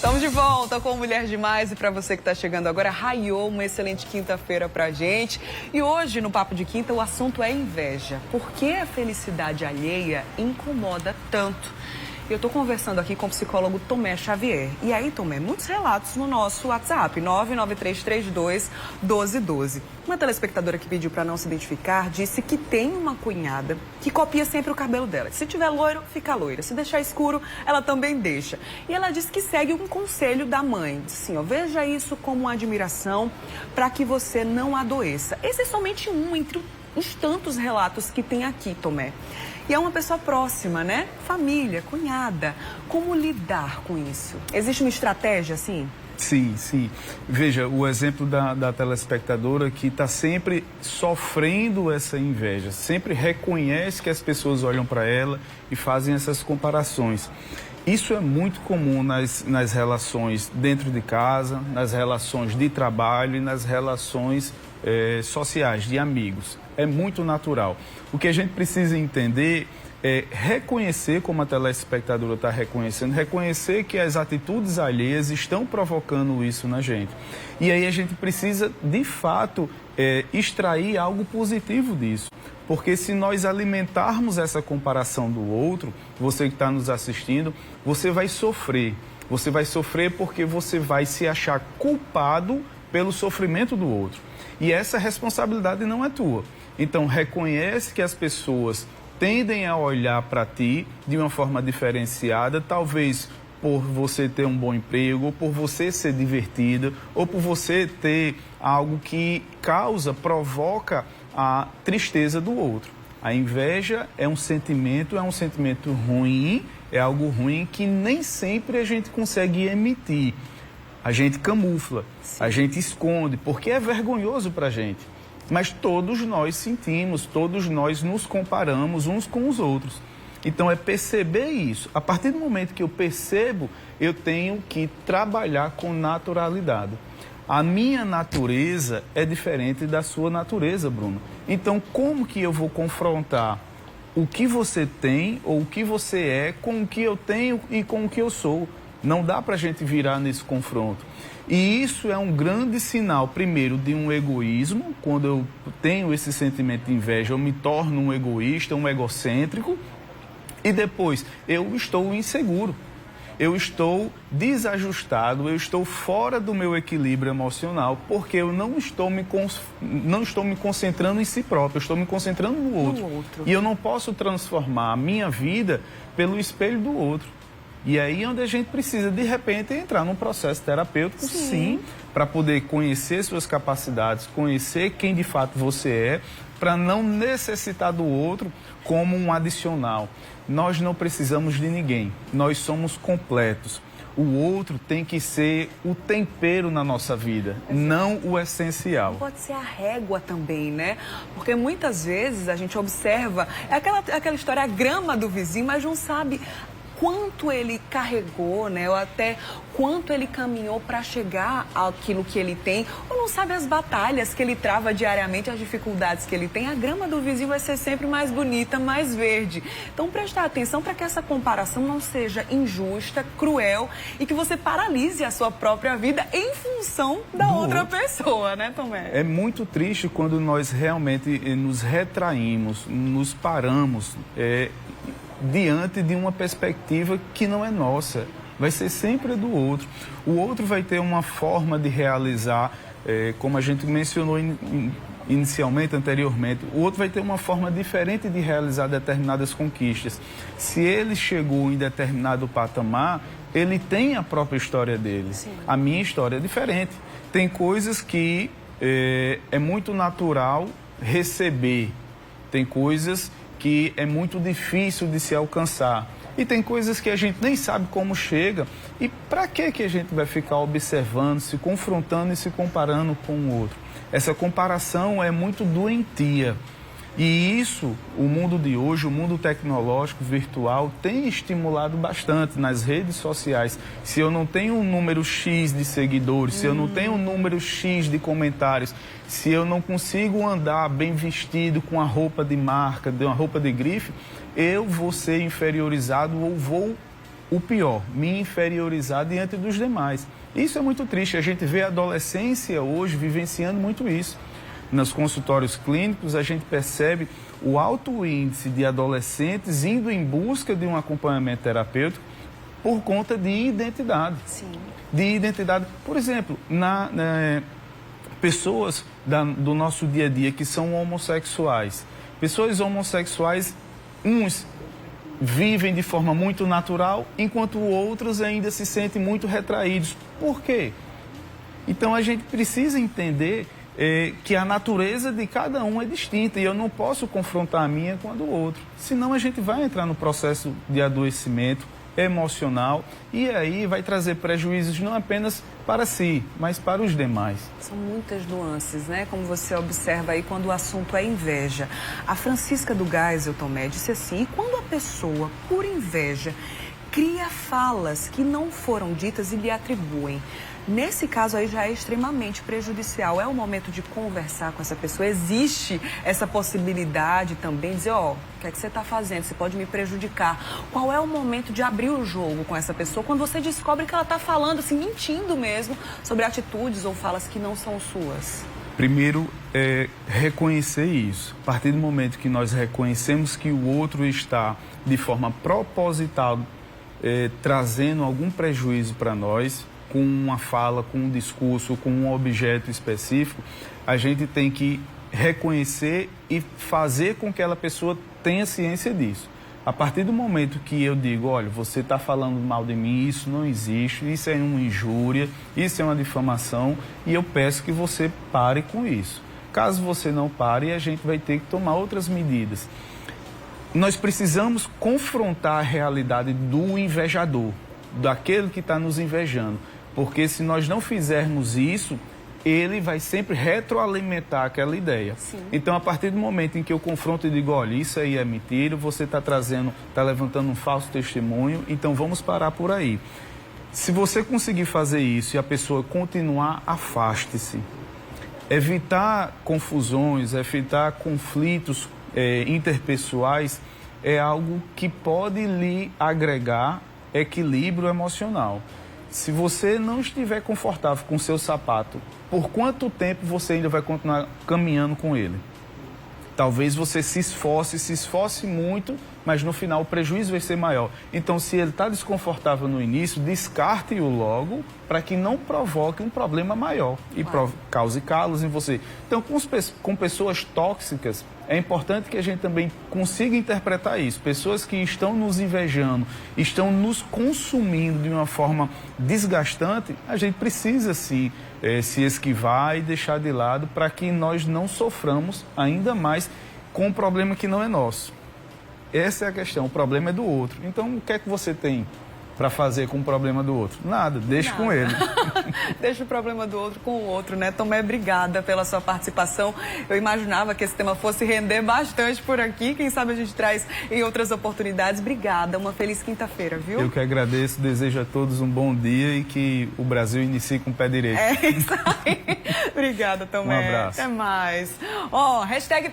Estamos de volta com Mulher Demais e para você que está chegando agora, raiou uma excelente quinta-feira pra gente. E hoje, no Papo de Quinta, o assunto é inveja. Por que a felicidade alheia incomoda tanto? Eu estou conversando aqui com o psicólogo Tomé Xavier. E aí, Tomé, muitos relatos no nosso WhatsApp, 99332-1212. Uma telespectadora que pediu para não se identificar disse que tem uma cunhada que copia sempre o cabelo dela. Se tiver loiro, fica loira. Se deixar escuro, ela também deixa. E ela disse que segue um conselho da mãe. Diz assim, ó, veja isso como uma admiração para que você não adoeça. Esse é somente um entre os tantos relatos que tem aqui, Tomé. E é uma pessoa próxima, né? Família, cunhada. Como lidar com isso? Existe uma estratégia assim? Sim, sim. Veja, o exemplo da telespectadora que está sempre sofrendo essa inveja, sempre reconhece que as pessoas olham para ela e fazem essas comparações. Isso é muito comum nas relações dentro de casa, nas relações de trabalho e nas relações sociais, de amigos. É muito natural. O que a gente precisa entender é reconhecer, como a telespectadora está reconhecendo, reconhecer que as atitudes alheias estão provocando isso na gente. E aí a gente precisa, de fato, extrair algo positivo disso. Porque se nós alimentarmos essa comparação do outro, você que está nos assistindo, você vai sofrer. Você vai sofrer porque você vai se achar culpado pelo sofrimento do outro. E essa responsabilidade não é tua. Então, reconhece que as pessoas tendem a olhar para ti de uma forma diferenciada, talvez por você ter um bom emprego, ou por você ser divertida, ou por você ter algo que provoca a tristeza do outro. A inveja é um sentimento ruim, é algo ruim que nem sempre a gente consegue emitir. A gente camufla, a gente esconde, porque é vergonhoso para a gente. Mas todos nós sentimos, todos nós nos comparamos uns com os outros. Então é perceber isso. A partir do momento que eu percebo, eu tenho que trabalhar com naturalidade. A minha natureza é diferente da sua natureza, Bruno. Então como que eu vou confrontar o que você tem ou o que você é com o que eu tenho e com o que eu sou? Não dá para a gente virar nesse confronto. E isso é um grande sinal, primeiro, de um egoísmo. Quando eu tenho esse sentimento de inveja, eu me torno um egoísta, um egocêntrico. E depois, eu estou inseguro. Eu estou desajustado, eu estou fora do meu equilíbrio emocional, porque eu não estou me concentrando em si próprio, eu estou me concentrando no outro. E eu não posso transformar a minha vida pelo espelho do outro. E aí é onde a gente precisa, de repente, entrar num processo terapêutico, sim, para poder conhecer suas capacidades, conhecer quem de fato você é, para não necessitar do outro como um adicional. Nós não precisamos de ninguém, nós somos completos. O outro tem que ser o tempero na nossa vida, não o essencial. Pode ser a régua também, né? Porque muitas vezes a gente observa, aquela história, a grama do vizinho, mas não sabe quanto ele carregou, né? Ou até quanto ele caminhou para chegar àquilo que ele tem, ou não sabe as batalhas que ele trava diariamente, as dificuldades que ele tem. A grama do vizinho vai ser sempre mais bonita, mais verde. Então, prestar atenção para que essa comparação não seja injusta, cruel e que você paralise a sua própria vida em função da outra pessoa, né, Tomé? É muito triste quando nós realmente nos retraímos, nos paramos, diante de uma perspectiva que não é nossa, vai ser sempre do outro. O outro vai ter uma forma de realizar, como a gente mencionou inicialmente, anteriormente, o outro vai ter uma forma diferente de realizar determinadas conquistas. Se ele chegou em determinado patamar, ele tem a própria história dele. Sim. A minha história é diferente. Tem coisas que é muito natural receber, tem coisas que é muito difícil de se alcançar. E tem coisas que a gente nem sabe como chega. E para que a gente vai ficar observando, se confrontando e se comparando com o outro? Essa comparação é muito doentia. E isso, o mundo de hoje, o mundo tecnológico, virtual, tem estimulado bastante nas redes sociais. Se eu não tenho um número X de seguidores, se eu não tenho um número X de comentários, se eu não consigo andar bem vestido com a roupa de marca, uma roupa de grife, eu vou ser inferiorizado ou vou o pior, me inferiorizar diante dos demais. Isso é muito triste. A gente vê a adolescência hoje vivenciando muito isso. Nos consultórios clínicos, a gente percebe o alto índice de adolescentes indo em busca de um acompanhamento terapêutico por conta de identidade. Sim. De identidade. Por exemplo, pessoas do nosso dia a dia que são homossexuais. Pessoas homossexuais, uns vivem de forma muito natural, enquanto outros ainda se sentem muito retraídos. Por quê? Então a gente precisa entender que a natureza de cada um é distinta e eu não posso confrontar a minha com a do outro. Senão a gente vai entrar no processo de adoecimento emocional e aí vai trazer prejuízos não apenas para si, mas para os demais. São muitas nuances, né? Como você observa aí quando o assunto é inveja. A Francisca do Geisel, Tomé, disse assim: e quando a pessoa, por inveja, cria falas que não foram ditas e lhe atribuem? Nesse caso aí já é extremamente prejudicial. É o momento de conversar com essa pessoa? Existe essa possibilidade também de dizer, o que é que você está fazendo? Você pode me prejudicar. Qual é o momento de abrir o jogo com essa pessoa quando você descobre que ela está falando, assim, mentindo mesmo, sobre atitudes ou falas que não são suas? Primeiro, reconhecer isso. A partir do momento que nós reconhecemos que o outro está, de forma proposital, trazendo algum prejuízo para nós, com uma fala, com um discurso, com um objeto específico, a gente tem que reconhecer e fazer com que aquela pessoa tenha ciência disso. A partir do momento que eu digo, olha, você está falando mal de mim, isso não existe, isso é uma injúria, isso é uma difamação, e eu peço que você pare com isso. Caso você não pare, a gente vai ter que tomar outras medidas. Nós precisamos confrontar a realidade do invejador, daquele que está nos invejando. Porque se nós não fizermos isso, ele vai sempre retroalimentar aquela ideia. Sim. Então, a partir do momento em que eu confronto e digo, olha, isso aí é mentira, você está levantando um falso testemunho, então vamos parar por aí. Se você conseguir fazer isso e a pessoa continuar, afaste-se. Evitar confusões, evitar conflitos interpessoais é algo que pode lhe agregar equilíbrio emocional. Se você não estiver confortável com o seu sapato, por quanto tempo você ainda vai continuar caminhando com ele? Talvez você se esforce muito, mas no final o prejuízo vai ser maior. Então, se ele está desconfortável no início, descarte-o logo para que não provoque um problema maior e cause calos em você. Então, com pessoas tóxicas, é importante que a gente também consiga interpretar isso. Pessoas que estão nos invejando, estão nos consumindo de uma forma desgastante, a gente precisa sim se esquivar e deixar de lado para que nós não soframos ainda mais com um problema que não é nosso. Essa é a questão, o problema é do outro. Então, o que é que você tem para fazer com o problema do outro? Nada, deixa com ele. Deixa o problema do outro com o outro, né? Tomé, obrigada pela sua participação. Eu imaginava que esse tema fosse render bastante por aqui. Quem sabe a gente traz em outras oportunidades. Obrigada, uma feliz quinta-feira, viu? Eu que agradeço, desejo a todos um bom dia e que o Brasil inicie com o pé direito. É isso aí. Obrigada, Tomé. Um abraço. Até mais. Hashtag